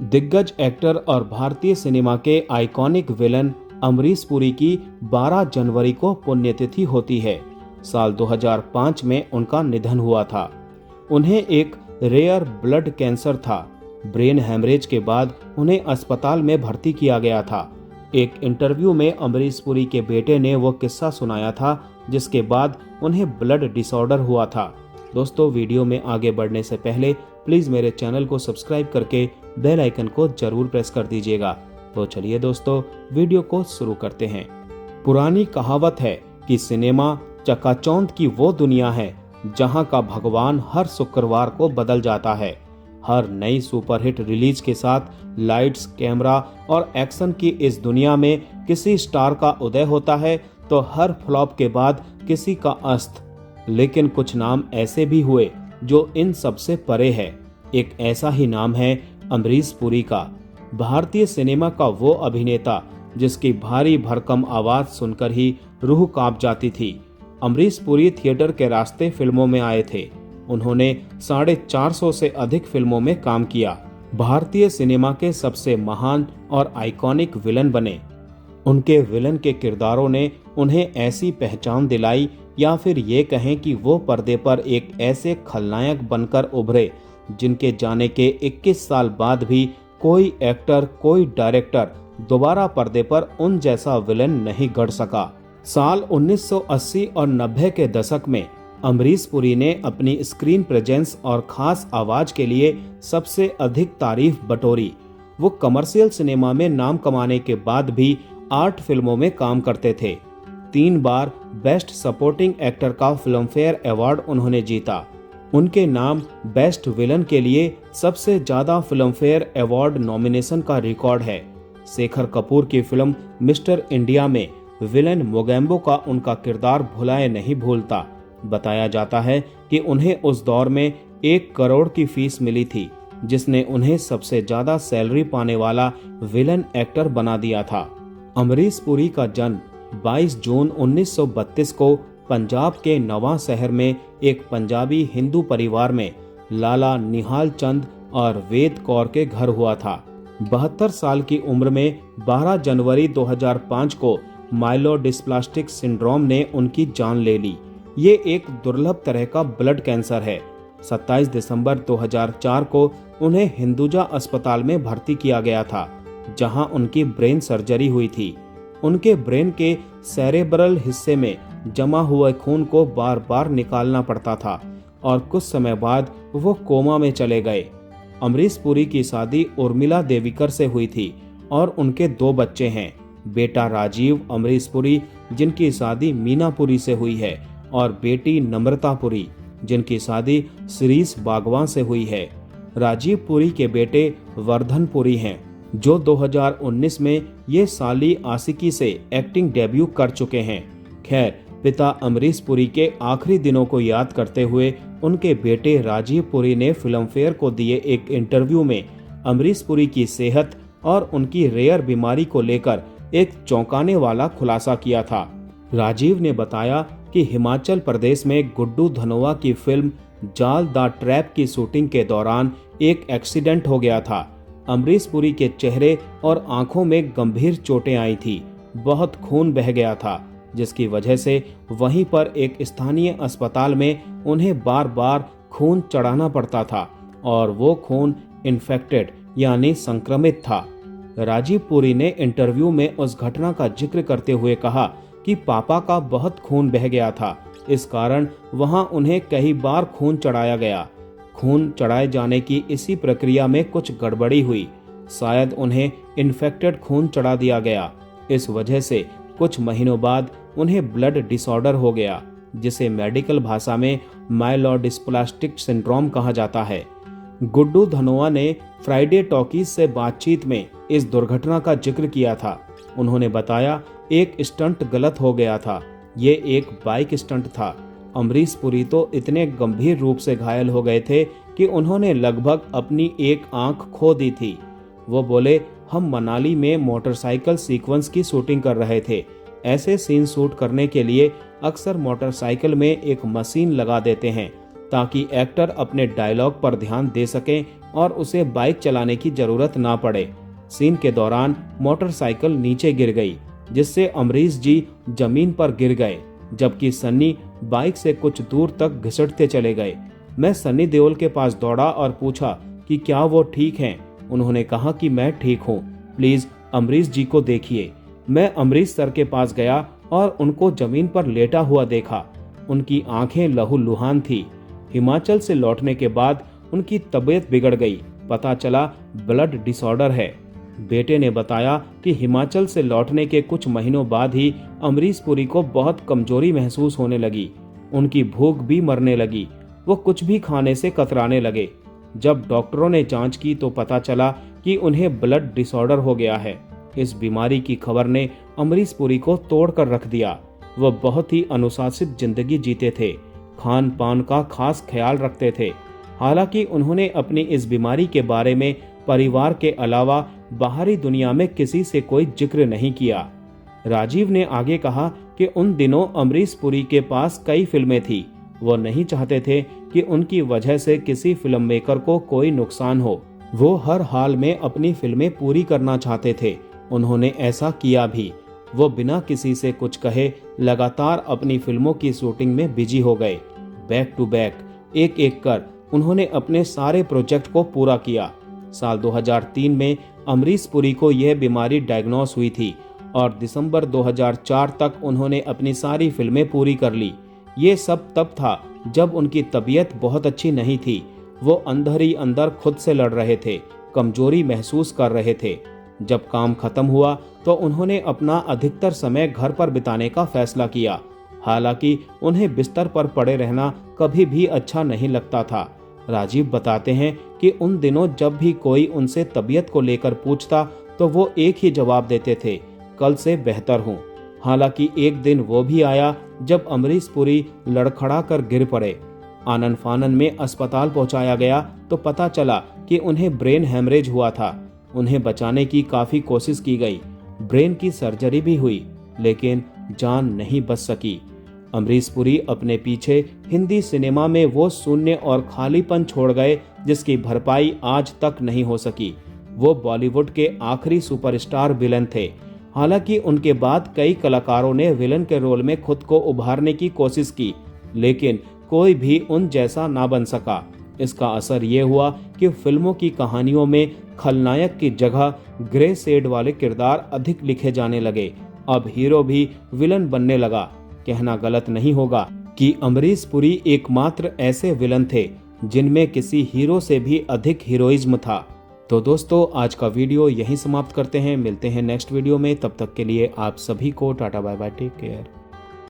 दिग्गज एक्टर और भारतीय सिनेमा के आइकॉनिक विलन अमरीश पुरी की 12 जनवरी को पुण्यतिथि होती है। साल 2005 में उनका निधन हुआ था। उन्हें एक रेयर ब्लड कैंसर था। ब्रेन हैमरेज के बाद उन्हें अस्पताल में भर्ती किया गया था। एक इंटरव्यू में अमरीश पुरी के बेटे ने वो किस्सा सुनाया था जिसके बाद उन्हें ब्लड डिसऑर्डर हुआ था। दोस्तों, वीडियो में आगे बढ़ने से पहले प्लीज मेरे चैनल को सब्सक्राइब करके बेल आइकन को जरूर प्रेस कर दीजिएगा। तो चलिए दोस्तों, वीडियो को शुरू करते हैं। पुरानी कहावत है कि सिनेमा चकाचौंध की वो दुनिया है जहां का भगवान हर शुक्रवार को बदल जाता है। हर नई सुपरहिट रिलीज के साथ लाइट्स, कैमरा और एक्शन की इस दुनिया में किसी स्टार का उदय होता है तो हर फ्लॉप के बाद किसी का अस्त। लेकिन कुछ नाम ऐसे भी हुए जो इन सबसे परे है। एक ऐसा ही नाम है अमरीश पुरी का। भारतीय सिनेमा का वो अभिनेता जिसकी भारी भरकम आवाज सुनकर ही रूह कांप जाती थी। अमरीश पुरी थिएटर के रास्ते फिल्मों में आए थे। उन्होंने 450 से अधिक फिल्मों में काम किया। भारतीय सिनेमा के सबसे महान और आइकॉनिक विलन बने। उनके विलन के किरदारों ने उन्हें ऐसी पहचान दिलाई, या फिर ये कहें कि वो पर्दे पर एक ऐसे खलनायक बनकर उभरे जिनके जाने के 21 साल बाद भी कोई एक्टर, कोई डायरेक्टर दोबारा पर्दे पर उन जैसा विलन नहीं गढ़ सका। साल 1980 और 90 के दशक में अमरीश पुरी ने अपनी स्क्रीन प्रेजेंस और खास आवाज के लिए सबसे अधिक तारीफ बटोरी। वो कमर्शियल सिनेमा में नाम कमाने के बाद भी 8 फिल्मों में काम करते थे। 3 बार बेस्ट सपोर्टिंग एक्टर का फिल्मफेयर अवार्ड उन्होंने जीता। उनके नाम बेस्ट विलन के लिए सबसे ज्यादा फिल्मफेयर अवार्ड नॉमिनेशन का रिकॉर्ड है। शेखर कपूर की फिल्म मिस्टर इंडिया में विलन मोगैम्बो का उनका किरदार भुलाए नहीं भूलता। बताया जाता है कि उन्हें उस दौर में 1 करोड़ की फीस मिली थी, जिसने उन्हें सबसे ज्यादा सैलरी पाने वाला विलन एक्टर बना दिया था। अमरीश पुरी का जन्म 22 जून 1932 को पंजाब के नवां शहर में एक पंजाबी हिंदू परिवार में लाला निहाल चंद और वेद कौर के घर हुआ था। 72 साल की उम्र में 12 जनवरी 2005 को माइलोडिस्प्लास्टिक सिंड्रोम ने उनकी जान ले ली। ये एक दुर्लभ तरह का ब्लड कैंसर है। 27 दिसंबर 2004 को उन्हें हिंदुजा अस्पताल में भर्ती किया गया था, जहां उनकी ब्रेन सर्जरी हुई थी। उनके ब्रेन के सेरेब्रल हिस्से में जमा हुए खून को बार बार निकालना पड़ता था और कुछ समय बाद वो कोमा में चले गए। अमरीश पुरी की शादी उर्मिला देविकर से हुई थी और उनके 2 बच्चे हैं। बेटा राजीव अमरीश पुरी, जिनकी शादी मीना पुरी से हुई है, और बेटी नम्रता पुरी, जिनकी शादी शिरीष बागवान से हुई है। राजीव पुरी के बेटे वर्धन पुरी हैं, जो 2019 में ये साली आशिकी से एक्टिंग डेब्यू कर चुके हैं। खैर, पिता अमरीश पुरी के आखिरी दिनों को याद करते हुए उनके बेटे राजीव पुरी ने फिल्मफेयर को दिए एक इंटरव्यू में अमरीश पुरी की सेहत और उनकी रेयर बीमारी को लेकर एक चौंकाने वाला खुलासा किया था। राजीव ने बताया कि हिमाचल प्रदेश में गुड्डू धनोआ की फिल्म जाल द ट्रैप की शूटिंग के दौरान एक एक्सीडेंट हो गया था। अमरीश पुरी के चेहरे और आंखों में गंभीर चोटें आई थी। बहुत खून बह गया था, जिसकी वजह से वहीं पर एक स्थानीय अस्पताल में उन्हें बार बार खून चढ़ाना पड़ता था और वो खून इन्फेक्टेड यानी संक्रमित था। राजीव पुरी ने इंटरव्यू में उस घटना का जिक्र करते हुए कहा कि पापा का बहुत खून बह गया था, इस कारण वहां उन्हें कई बार खून चढ़ाया गया। खून चढ़ाए जाने की इसी प्रक्रिया में कुछ गड़बड़ी हुई। शायद उन्हें इन्फेक्टेड खून चढ़ा दिया गया। इस वजह से कुछ महीनों बाद उन्हें ब्लड डिसऑर्डर हो गया, जिसे मेडिकल भाषा में माइलोडिस्प्लास्टिक सिंड्रोम कहा जाता है। गुड्डू धनोआ ने फ्राइडे टॉकीज से बातचीत में इस दुर्घटना का जिक्र किया था। उन्होंने बताया, एक स्टंट गलत हो गया था। ये एक बाइक स्टंट था। अमरीश पुरी तो इतने गंभीर रूप से घायल हो गए थे कि उन्होंने लगभग अपनी एक आंख खो दी थी। वो बोले, हम मनाली में मोटरसाइकिल सीक्वेंस की शूटिंग कर रहे थे। ऐसे सीन शूट करने के लिए अक्सर मोटरसाइकिल में एक मशीन लगा देते हैं ताकि एक्टर अपने डायलॉग पर ध्यान दे सके और उसे बाइक चलाने की जरूरत ना पड़े। सीन के दौरान मोटरसाइकिल नीचे गिर गई, जिससे अमरीश जी जमीन पर गिर गए, जबकि सन्नी बाइक से कुछ दूर तक घिसटते चले गए। मैं सन्नी देओल के पास दौड़ा और पूछा कि क्या वो ठीक हैं? उन्होंने कहा कि मैं ठीक हूँ, प्लीज अमरीश जी को देखिए। मैं अमरीश सर के पास गया और उनको जमीन पर लेटा हुआ देखा। उनकी आंखें लहूलुहान थी। हिमाचल से लौटने के बाद उनकी तबीयत बिगड़ गई। पता चला ब्लड डिसऑर्डर है। बेटे ने बताया कि हिमाचल से लौटने के कुछ महीनों बाद ही अमरीश पुरी को बहुत कमजोरी महसूस होने लगी। उनकी भूख भी मरने लगी। वो कुछ भी खाने से कतराने लगे। जब डॉक्टरों ने जांच की तो पता चला कि उन्हें ब्लड डिसऑर्डर हो गया है। इस बीमारी की खबर ने अमरीश पुरी को तोड़कर रख दिया। वह बहुत ही अनुशासित जिंदगी जीते थे, खान पान का खास ख्याल रखते थे। हालांकि उन्होंने अपनी इस बीमारी के बारे में परिवार के अलावा बाहरी दुनिया में किसी से कोई जिक्र नहीं किया। राजीव ने आगे कहा कि उन दिनों अमरीश पुरी के पास कई फिल्में थी। वो नहीं चाहते थे कि उनकी वजह से किसी फिल्म मेकर को कोई नुकसान हो। वो हर हाल में अपनी फिल्में पूरी करना चाहते थे। उन्होंने ऐसा किया भी। वो बिना किसी से कुछ कहे लगातार अपनी फिल्मों की शूटिंग में बिजी हो गए। बैक टू बैक एक एक कर उन्होंने अपने सारे प्रोजेक्ट को पूरा किया। साल 2003 में अमरीश पुरी को यह बीमारी डायग्नोस हुई थी और दिसंबर 2004 तक उन्होंने अपनी सारी फिल्में पूरी कर ली। ये सब तब था जब उनकी तबीयत बहुत अच्छी नहीं थी। वो अंदर ही अंदर खुद से लड़ रहे थे, कमजोरी महसूस कर रहे थे। जब काम खत्म हुआ तो उन्होंने अपना अधिकतर समय घर पर बिताने का फैसला किया। हालांकि उन्हें बिस्तर पर पड़े रहना कभी भी अच्छा नहीं लगता था। राजीव बताते हैं कि उन दिनों जब भी कोई उनसे तबीयत को लेकर पूछता तो वो एक ही जवाब देते थे, कल से बेहतर हूँ। हालांकि एक दिन वो भी आया जब अमरीश पुरी लड़खड़ा कर गिर पड़े। आनन फानन में अस्पताल पहुंचाया गया तो पता चला कि उन्हें ब्रेन हैमरेज हुआ था। उन्हें बचाने की काफी कोशिश की गई। ब्रेन की सर्जरी भी हुई, लेकिन जान नहीं बच सकी। अमरीश पुरी अपने पीछे हिंदी सिनेमा में वो शून्य और खालीपन छोड़ गए जिसकी भरपाई आज तक नहीं हो सकी। वो बॉलीवुड के आखिरी सुपरस्टार विलन थे। हालांकि उनके बाद कई कलाकारों ने विलन के रोल में खुद को उभारने की कोशिश की, लेकिन कोई भी उन जैसा ना बन सका। इसका असर ये हुआ कि फिल्मों की कहानियों में खलनायक की जगह ग्रे शेड वाले किरदार अधिक लिखे जाने लगे। अब हीरो भी विलन बनने लगा। कहना गलत नहीं होगा कि अमरीश पुरी एकमात्र ऐसे विलन थे जिनमें किसी हीरो से भी अधिक हीरोइज्म था। तो दोस्तों, आज का वीडियो यहीं समाप्त करते हैं। मिलते हैं नेक्स्ट वीडियो में। तब तक के लिए आप सभी को tata bye bye, take care.